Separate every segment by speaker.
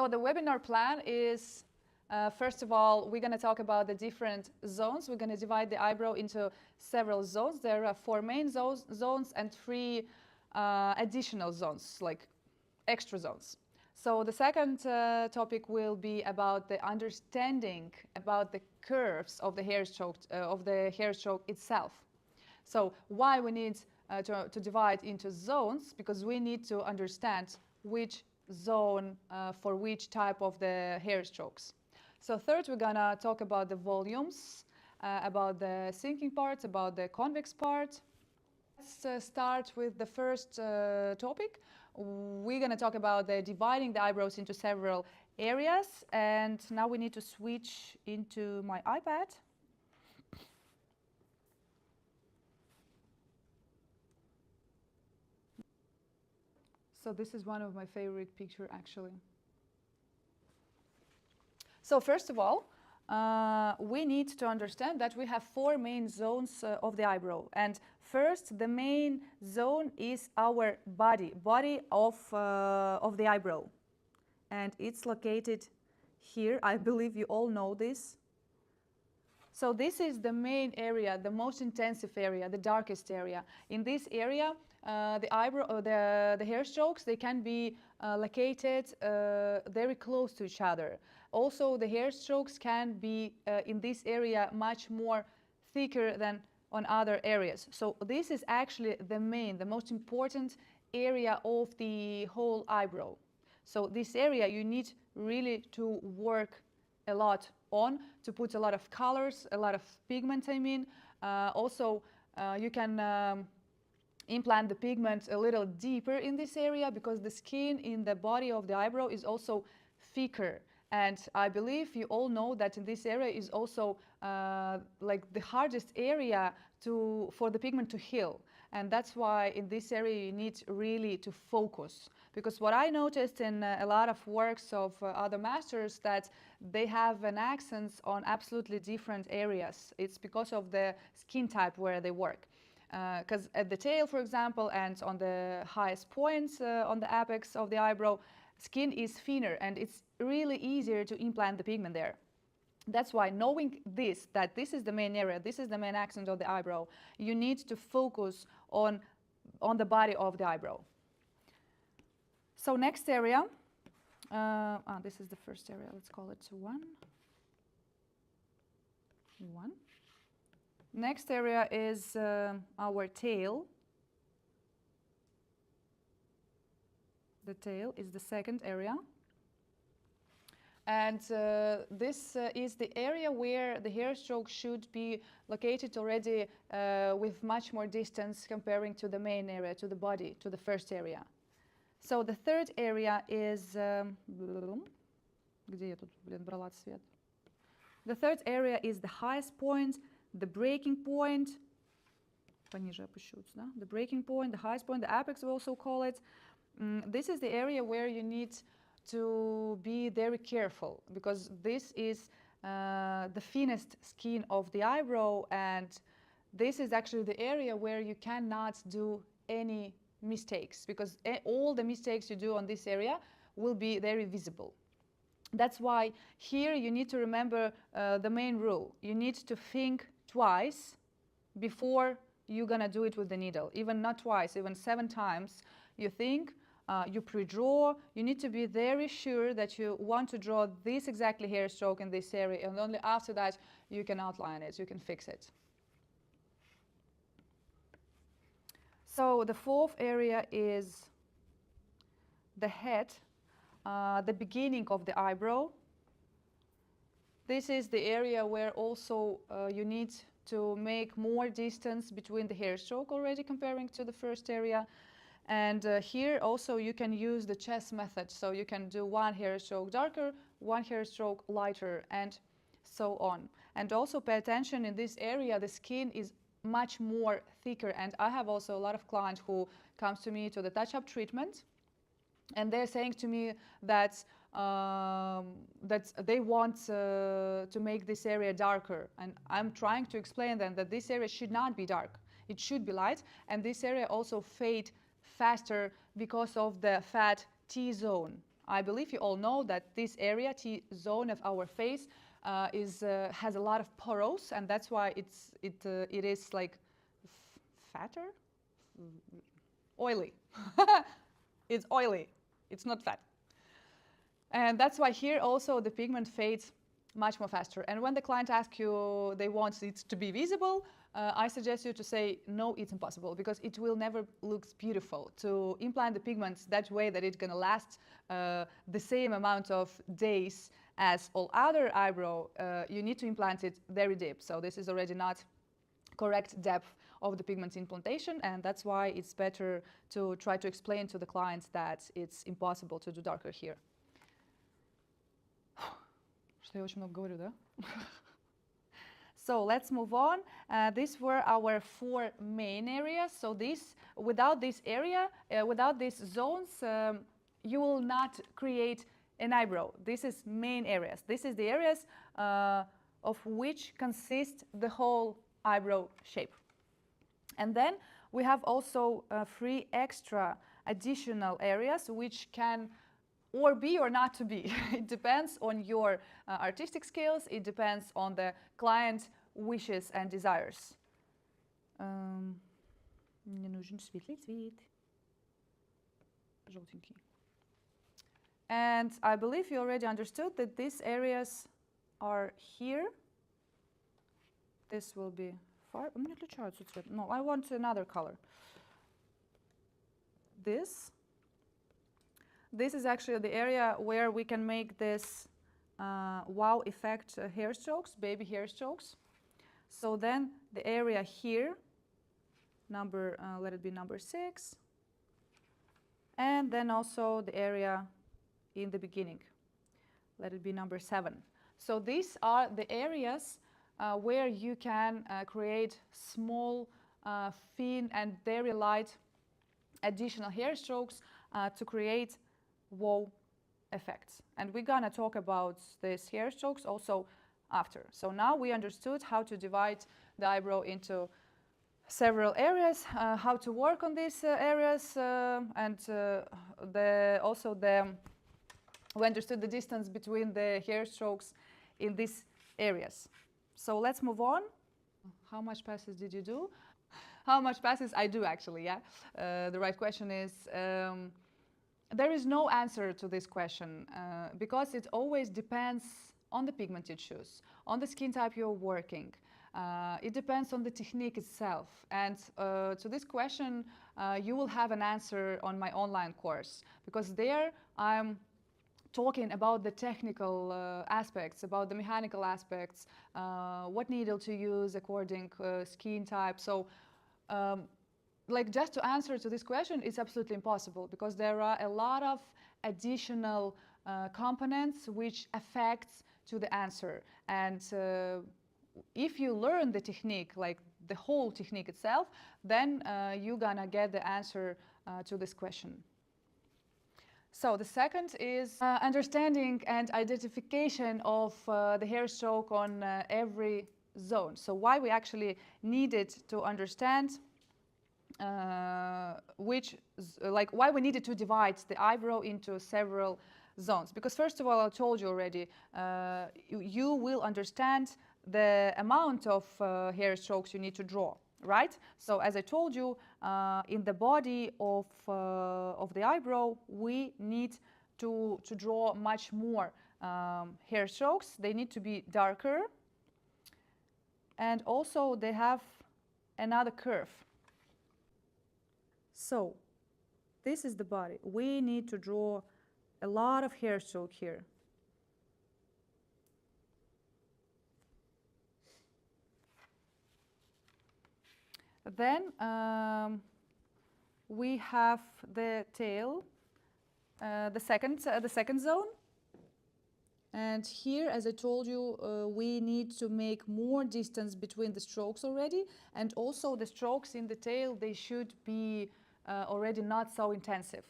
Speaker 1: So the webinar plan is, first of all, we're going to talk about the different zones. We're going to divide the eyebrow into several zones. There are 4 main zones and 3 additional zones, like extra zones. So the second topic will be about the understanding about the curves of the hair stroke itself. So why we need to divide into zones, because we need to understand which zone for which type of the hair strokes. So third, we're gonna talk about the volumes, about the sinking parts, about the convex part. Let's start with the first topic. We're gonna talk about the dividing the eyebrows into several areas, and now we need to switch into my iPad. So this is one of my favorite pictures, actually. So first of all, we need to understand that we have 4 main zones of the eyebrow. And first, the main zone is our body of the eyebrow. And it's located here. I believe you all know this. So this is the main area, the most intensive area, the darkest area. In this area, the hair strokes, they can be located very close to each other. Also, the hair strokes can be in this area much more thicker than on other areas. So this is actually the most important area of the whole eyebrow. So this area you need really to work a lot on, to put a lot of colors, a lot of pigment, I mean. Also, you can implant the pigment a little deeper in this area, because the skin in the body of the eyebrow is also thicker. And I believe you all know that in this area is also like the hardest area for the pigment to heal. And that's why in this area you need really to focus. Because what I noticed in a lot of works of other masters, that they have an accent on absolutely different areas. It's because of the skin type where they work. Because at the tail, for example, and on the highest points on the apex of the eyebrow, skin is thinner and it's really easier to implant the pigment there. That's why knowing this, that this is the main area, this is the main accent of the eyebrow, you need to focus on the body of the eyebrow. So next area, this is the first area, let's call it 1. Next area is our tail. The tail is the second area. And this is the area where the hair stroke should be located already with much more distance comparing to the main area, to the body, to the first area. So the third area is... The third area is the highest point, the breaking point. The breaking point, the highest point, the apex we also call it. This is the area where you need to be very careful, because this is the thinnest skin of the eyebrow, and this is actually the area where you cannot do any mistakes, because all the mistakes you do on this area will be very visible. That's why here you need to remember the main rule. You need to think twice before you're gonna do it with the needle. Even not twice, even 7 times. You think, you pre-draw, you need to be very sure that you want to draw this exactly hair stroke in this area, and only after that you can outline it, you can fix it. So the fourth area is the head, the beginning of the eyebrow. This is the area where also you need to make more distance between the hair stroke already comparing to the first area. And here also you can use the chess method. So you can do 1 hair stroke darker, 1 hair stroke lighter, and so on. And also pay attention, in this area the skin is much more thicker. And I have also a lot of clients who comes to me to the touch-up treatment, and they're saying to me that they want to make this area darker. And I'm trying to explain them that this area should not be dark. It should be light. And this area also fade faster because of the fat T-zone. I believe you all know that this area, T-zone of our face, has a lot of pores, and that's why it is like fatter, oily. It's oily. It's not fat. And that's why here also the pigment fades much more faster. And when the client asks you they want it to be visible, I suggest you to say, no, it's impossible, because it will never look beautiful. To implant the pigments that way that it's going to last the same amount of days as all other eyebrow, you need to implant it very deep. So this is already not correct depth of the pigment implantation, and that's why it's better to try to explain to the clients that it's impossible to do darker here. Что я очень много говорю, да? So let's move on. These were our 4 main areas. So without this area, without these zones, you will not create an eyebrow. This is main areas. This is the areas of which consist the whole eyebrow shape. And then we have also 3 extra additional areas which can or be or not to be. It depends on your artistic skills. It depends on the client wishes and desires. Мне нужен светлый цвет. Желтенький. And I believe you already understood that these areas are here. This will be far. У меня отличаются цвет. No, I want another color. This is actually the area where we can make this wow effect hair strokes, baby hair strokes. So then the area here, let it be number 6. And then also the area in the beginning, let it be number 7. So these are the areas where you can create small, thin and very light additional hair strokes to create wow effects. And we're gonna talk about these hair strokes also after. So now we understood how to divide the eyebrow into several areas, how to work on these areas, and we understood the distance between the hair strokes in these areas. So let's move on. How much passes did you do? How much passes I do, actually, yeah. The right question is, there is no answer to this question because it always depends on the pigment you choose, on the skin type you're working. It depends on the technique itself. And to this question, you will have an answer on my online course, because there I'm talking about the technical aspects, about the mechanical aspects, what needle to use according skin type. So like, just to answer to this question is absolutely impossible, because there are a lot of additional components which affects to the answer. And if you learn the technique, like the whole technique itself, then you're gonna get the answer to this question. So the second is understanding and identification of the hair stroke on every zone. So why we actually needed to understand why we needed to divide the eyebrow into several zones. Because first of all, I told you already, you will understand the amount of hair strokes you need to draw, right? So as I told you, in the body of the eyebrow, we need to draw much more hair strokes. They need to be darker, and also they have another curve. So this is the body. We need to draw a lot of hair stroke here. Then we have the tail, the second zone. And here, as I told you, we need to make more distance between the strokes already. And also the strokes in the tail, they should be already not so intensive.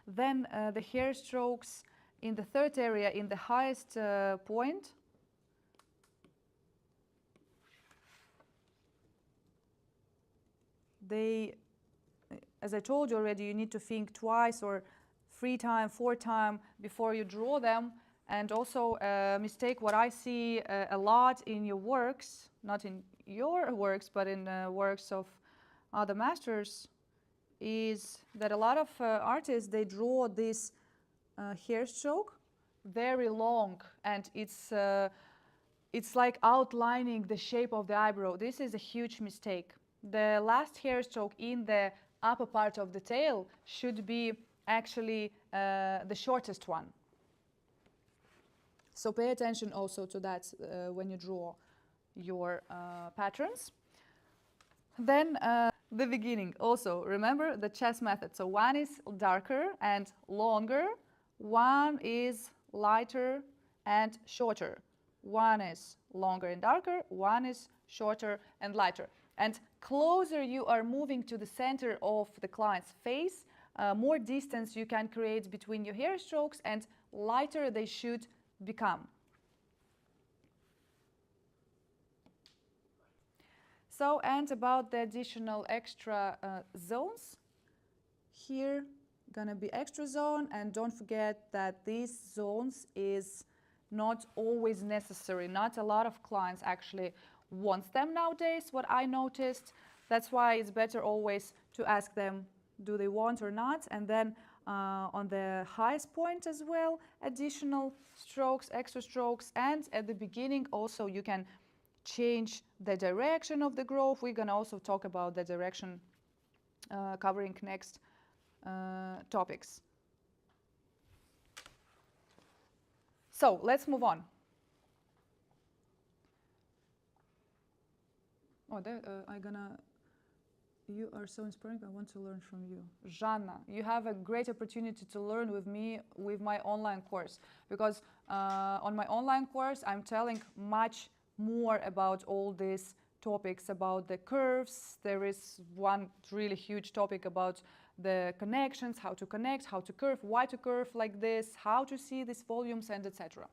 Speaker 1: Then the hair strokes in the third area, in the highest point, they, as I told you already, you need to think twice or 3 times, 4 times before you draw them. And also a mistake what I see a lot in your works, not in your works, but in works of other masters, is that a lot of artists, they draw this hair stroke very long, and it's like outlining the shape of the eyebrow. This is a huge mistake. The last hair stroke in the upper part of the tail should be actually the shortest one. So pay attention also to that when you draw your patterns. Then the beginning. Also remember the chess method. So one is darker and longer, one is lighter and shorter. One is longer and darker, one is shorter and lighter. And closer you are moving to the center of the client's face, more distance you can create between your hair strokes, and lighter they should become. So, and about the additional extra zones, here gonna be extra zone, and don't forget that these zones is not always necessary. Not a lot of clients actually wants them nowadays, what I noticed. That's why it's better always to ask them, do they want or not? And then on the highest point as well, additional strokes, extra strokes, and at the beginning also you can change the direction of the growth. We're gonna also talk about the direction covering next topics. So let's move on. Oh, you are so inspiring. I want to learn from you. Жанна, you have a great opportunity to learn with me with my online course, because on my online course I'm telling much more about all these topics, about the curves. There is one really huge topic about the connections, how to connect, how to curve, why to curve like this, how to see these volumes, and etc.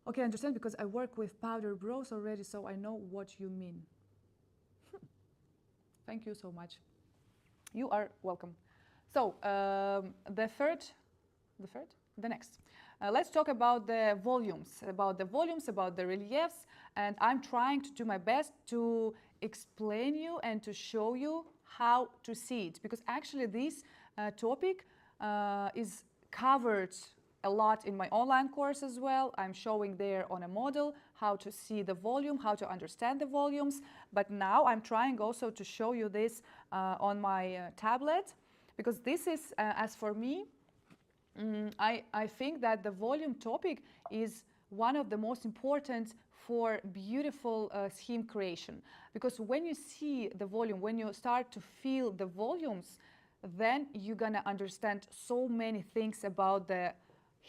Speaker 1: Okay, I understand, because I work with powder brows already, so I know what you mean. Thank you so much. You are welcome. So the next. Let's talk about the volumes, about the reliefs, and I'm trying to do my best to explain you and to show you how to see it, because actually this topic is covered a lot in my online course as well. I'm showing there on a model how to see the volume, how to understand the volumes, but now I'm trying also to show you this on my tablet, because this is, as for me, I think that the volume topic is one of the most important for beautiful scheme creation, because when you see the volume, when you start to feel the volumes, then you're gonna understand so many things about the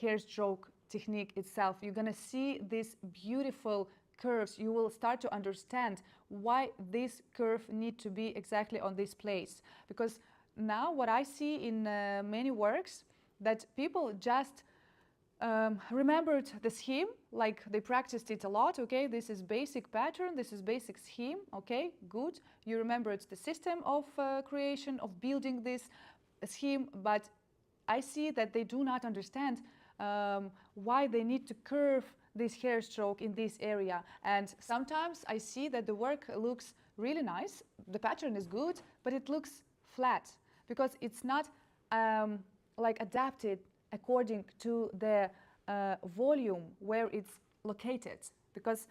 Speaker 1: hair stroke technique itself. You're gonna see these beautiful curves. You will start to understand why this curve need to be exactly on this place, because now what I see in many works, that people just remembered the scheme, like they practiced it a lot. Okay, this is basic pattern, this is basic scheme. Okay, good. You remembered the system of creation, of building this scheme, but I see that they do not understand why they need to curve this hair stroke in this area. And sometimes I see that the work looks really nice, the pattern is good, but it looks flat, because it's not like adapted according to the volume where it's located, because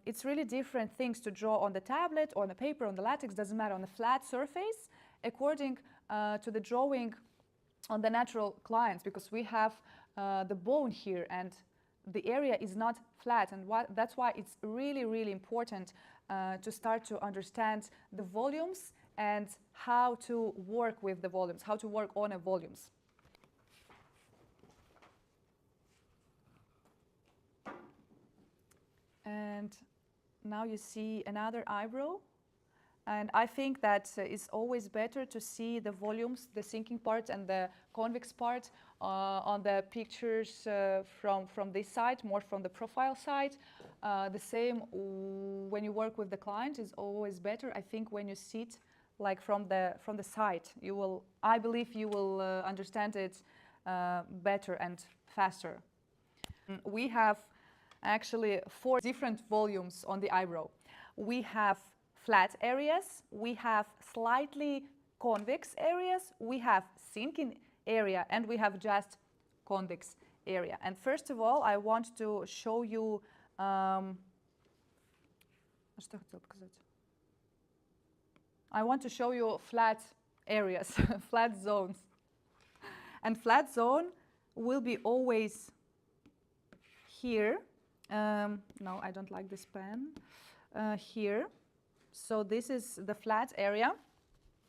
Speaker 1: it's really different things to draw on the tablet, or on the paper, on the latex, doesn't matter, on a flat surface, according to the drawing on the natural clients, because we have the bone here and the area is not flat, and that's why it's really, really important to start to understand the volumes and how to work with the volumes, how to work on a volumes. And now you see another eyebrow. And I think that it's always better to see the volumes, the sinking part and the convex part on the pictures from this side, more from the profile side. The same when you work with the client is always better, I think, when you sit like from the side. You will, I believe, you will understand it better and faster. We have actually 4 different volumes on the eyebrow. We have flat areas, we have slightly convex areas, we have sinking area, and we have just convex area. And first of all, I want to show you I want to show you flat areas, flat zones. And flat zone will be always here. No, I don't like this pen. Here. So this is the flat area.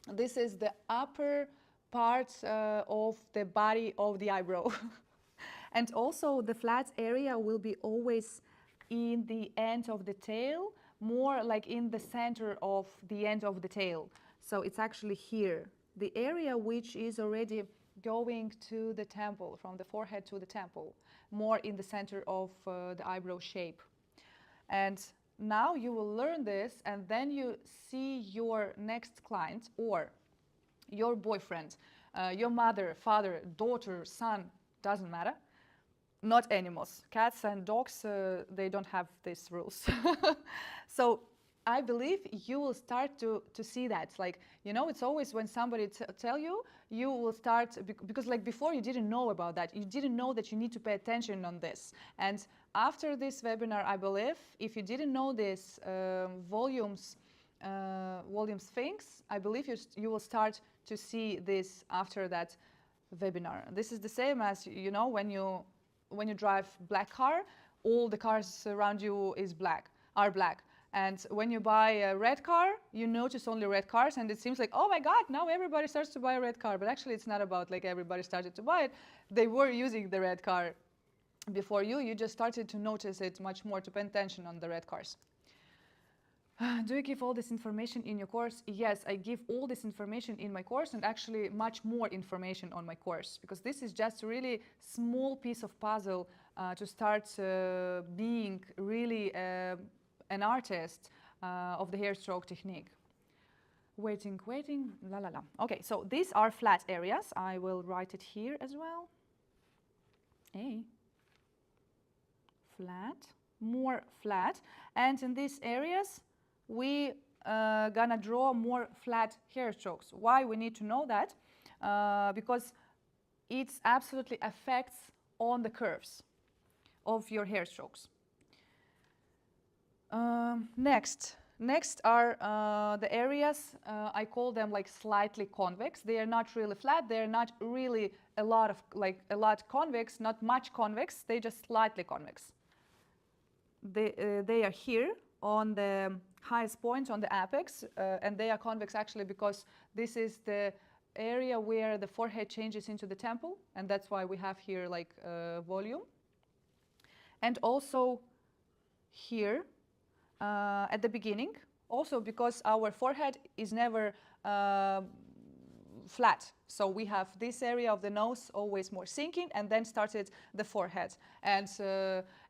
Speaker 1: This is the upper part of the body of the eyebrow. And also the flat area will be always in the end of the tail, more like in the center of the end of the tail. So it's actually here, the area which is already going to the temple, from the forehead to the temple, more in the center of the eyebrow shape. And now you will learn this, and then you see your next client or your boyfriend, your mother, father, daughter, son, doesn't matter. Not animals. Cats and dogs, they don't have these rules. So I believe you will start to see that. Like, you know, it's always when somebody tell you, you will start, because like before you didn't know about that. You didn't know that you need to pay attention on this. And after this webinar, I believe, if you didn't know this volumes things, I believe you will start to see this after that webinar. This is the same as, you know, when you drive black car, all the cars around you are black. And when you buy a red car, you notice only red cars, and it seems like, oh my God, now everybody starts to buy a red car. But actually, it's not about like everybody started to buy it. They were using the red car before you. You just started to notice it much more, to pay attention on the red cars. Do you give all this information in your course? Yes, I give all this information in my course, and actually much more information on my course, because this is just a really small piece of puzzle to start being really an artist of the hair stroke technique. Waiting, la la la. Okay, so these are flat areas. I will write it here as well. A. Flat, more flat. And in these areas, we gonna draw more flat hair strokes. Why we need to know that? Because it absolutely affects on the curves of your hair strokes. Next are the areas, I call them like slightly convex. They are not really flat. They are not really a lot convex, not much convex. They just slightly convex. They are here on the highest point on the apex, and they are convex actually because this is the area where the forehead changes into the temple, and that's why we have here like volume. And also here at the beginning, also because our forehead is never flat. So we have this area of the nose always more sinking, and then started the forehead. And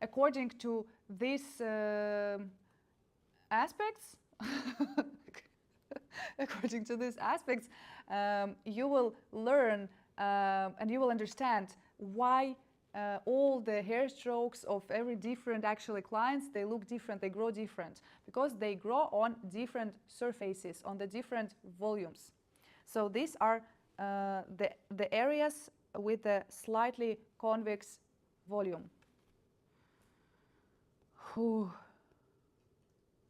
Speaker 1: according to these aspects, according to these aspects, you will learn and you will understand why all the hair strokes of every different actually clients, they look different, they grow different, because they grow on different surfaces, on the different volumes. So these are the areas with a slightly convex volume. Фу.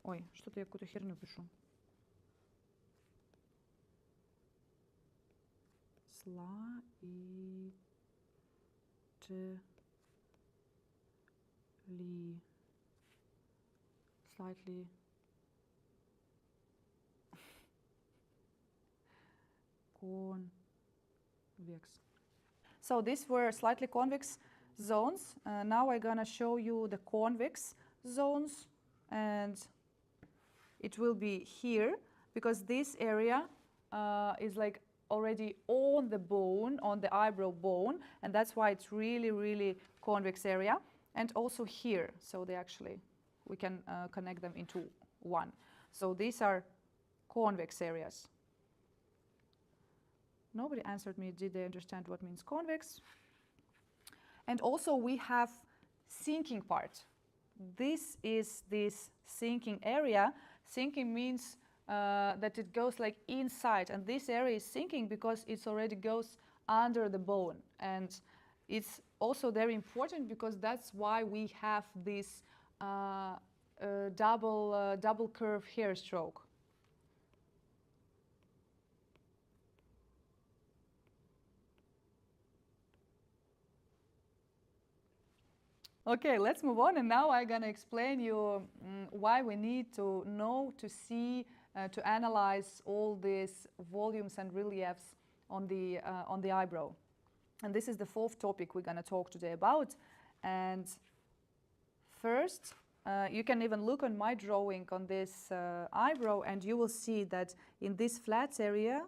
Speaker 1: Ой, что-то я какую-то херню пишу. Slightly convex. So these were slightly convex zones. Now I'm gonna show you the convex zones, and it will be here because this area is like already on the bone, on the eyebrow bone, and that's why it's really, really convex area. And also here, so they actually, we can connect them into one. So these are convex areas. Nobody answered me, did they understand what means convex? And also we have sinking part. This is this sinking area. Sinking means that it goes like inside, and this area is sinking because it already goes under the bone. And it's also very important because that's why we have this double curve hair stroke. Okay, let's move on, and now I'm gonna explain you why we need to know, to see, to analyze all these volumes and reliefs on the eyebrow. And this is the fourth topic we're gonna talk today about. And first, you can even look on my drawing on this eyebrow, and you will see that in this flat area,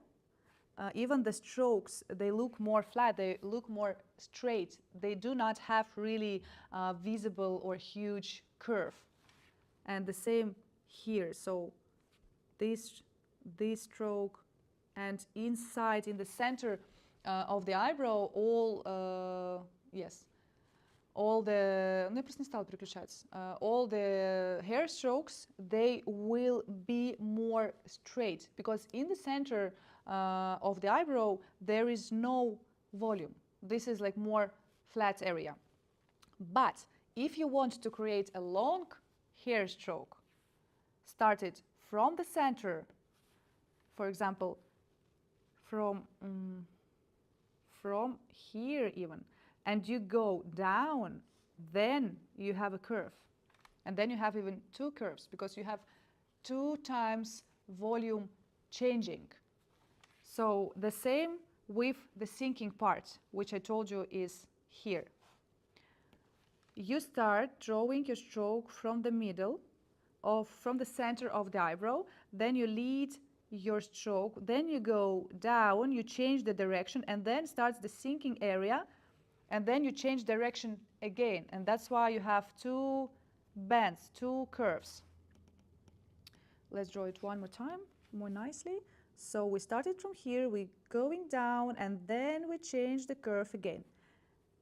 Speaker 1: even the strokes, they look more flat, they look more straight. They do not have really visible or huge curve. And the same here. So this stroke, and inside, in the center of the eyebrow, all the hair strokes, they will be more straight, because in the center of the eyebrow there is no volume. This is like more flat area. But if you want to create a long hair stroke, started from the center, for example, from here even, and you go down, then you have a curve. And then you have even two curves, because you have 2 times volume changing. So the same with the sinking part, which I told you is here. You start drawing your stroke from the middle, from the center of the eyebrow, then you lead your stroke, then you go down, you change the direction, and then starts the sinking area, and then you change direction again. And that's why you have 2 bends, 2 curves. Let's draw it one more time, more nicely. So we started from here, we're going down, and then we change the curve again.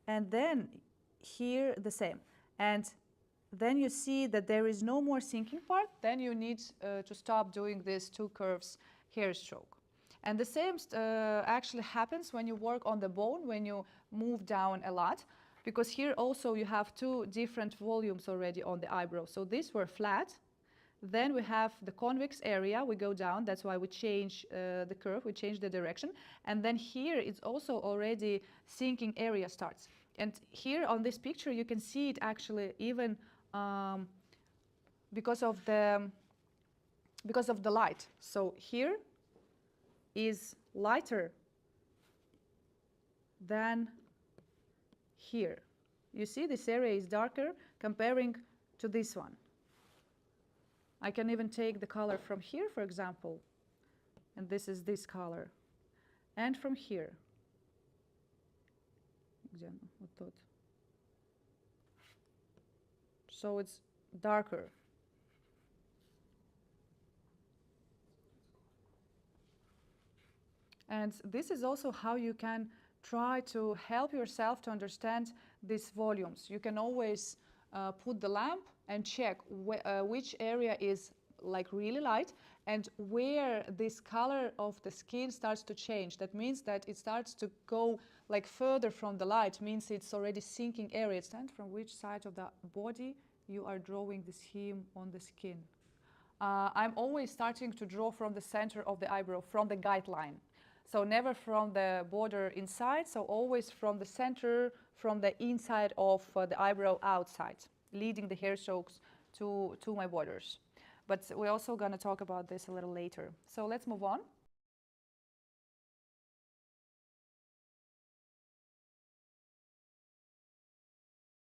Speaker 1: And then here the same. And then you see that there is no more sinking part, then you need to stop doing these 2 curves hair stroke. And the same actually happens when you work on the bone, when you move down a lot, because here also you have 2 different volumes already on the eyebrow. So these were flat. Then we have the convex area, we go down, that's why we change the curve, we change the direction. And then here it's also already sinking area starts. And here on this picture you can see it actually even because of the light. So here is lighter than here. You see this area is darker comparing to this one. I can even take the color from here, for example, and this is this color, and from here. So it's darker. And this is also how you can try to help yourself to understand these volumes. You can always put the lamp and check which area is like really light and where this color of the skin starts to change. That means that it starts to go like further from the light, means it's already sinking area. It depends from which side of the body you are drawing this heme on the skin. I'm always starting to draw from the center of the eyebrow, from the guideline. So never from the border inside, so always from the center, from the inside of the eyebrow outside, leading the hair strokes to my borders. But we're also going to talk about this a little later. So let's move on.